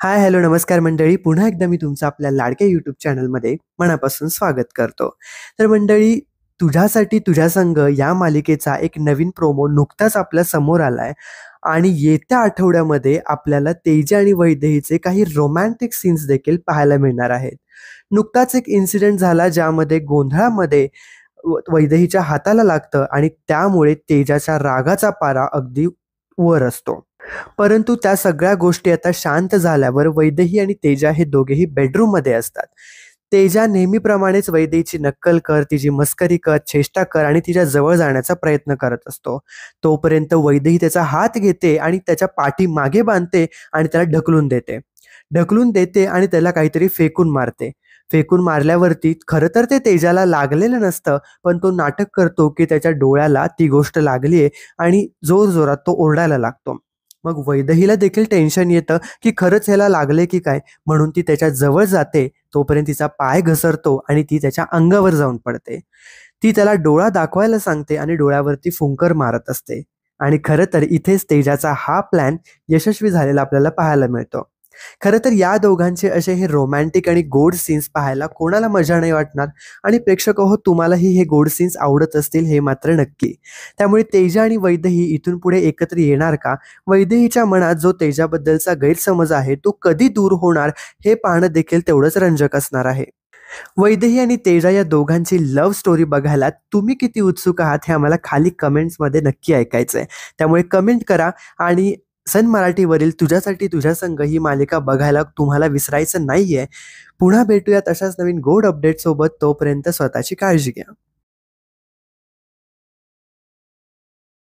हाय, hello, नमस्कार मंडळी. पुन्हा एकदा मी तुमचं आपल्या लाडक्या यूट्यूब चॅनलमध्ये मनापासून स्वागत करतो. तर मंडळी, तुझ्यासाठी तुझ्या संग या मालिकेचा एक नवीन प्रोमो नुकताच आपल्या समोर आलाय आणि येत्या आठवड्यामध्ये आपल्याला तेजा आणि वैदेहीचे काही रोमॅन्टिक सीन्स देखील पाहायला मिळणार आहेत. नुकताच एक इन्सिडेंट झाला ज्यामध्ये गोंधळामध्ये वैदेहीच्या हाताला लागतं आणि त्यामुळे तेजाच्या रागाचा पारा अगदी वर असतो. परंतु त्या सगळ्या गोष्टी आता शांत झाल्यावर वैदेही आणि तेजा हे दोघेही बेडरूममध्ये असतात. तेजा नेहमीप्रमाणेच वैदेहीची नक्कल कर, तिची मस्करी कर, चेष्टा कर आणि तिच्या जवळ जाण्याचा प्रयत्न करत असतो. तोपर्यंत वैदेही त्याचा हात घेते आणि त्याच्या पाठीमागे बांधते आणि त्याला ढकलून देते आणि त्याला काहीतरी फेकून मारते. फेकून मारल्यावरती खरं तर ते तेजाला लागलेलं नसतं, पण तो नाटक करतो की त्याच्या डोळ्याला ती गोष्ट लागलीये आणि जोरजोरात तो ओरडायला लागतो. मग वैदेहीला देखील टेन्शन येतं की खरंच ह्याला लागले की काय, म्हणून ती त्याच्या जवळ जाते. तोपर्यंत तिचा पाय घसरतो आणि ती त्याच्या अंगावर जाऊन पडते. ती त्याला डोळा दाखवायला सांगते आणि डोळ्यावरती फुंकर मारत असते. आणि खरं तर इथेच तेजाचा हा प्लॅन यशस्वी झालेला आपल्याला पाहायला मिळतो. खरं तर या दोघांचे असे हे रोमॅन्टिक आणि गोड सीन्स पाहायला कोणाला मजा नाही वाटणार. आणि प्रेक्षक हो, तुम्हालाही हे गोड सीन्स आवडत असतील हे मात्र नक्की. त्यामुळे तेजा आणि वैदेही इथून पुढे एकत्र येणार का? वैदेहीच्या मनात जो तेजाबद्दलचा गैरसमज आहे तो कधी दूर होणार, हे पाहणं देखील तेवढंच रंजक असणार आहे. वैदेही आणि तेजा या दोघांची लव्ह स्टोरी बघायला तुम्ही किती उत्सुक आहात हे आम्हाला खाली कमेंट्समध्ये नक्की ऐकायचंय. त्यामुळे कमेंट करा आणि सन मराठीवरील तुझ्यासाठी तुझ्या संग ही मालिका बघायला तुम्हाला विसरायचं नाहीये. पुन्हा भेटूयात अशाच नवीन गोड अपडेट सोबत. तोपर्यंत स्वतःची काळजी घ्या.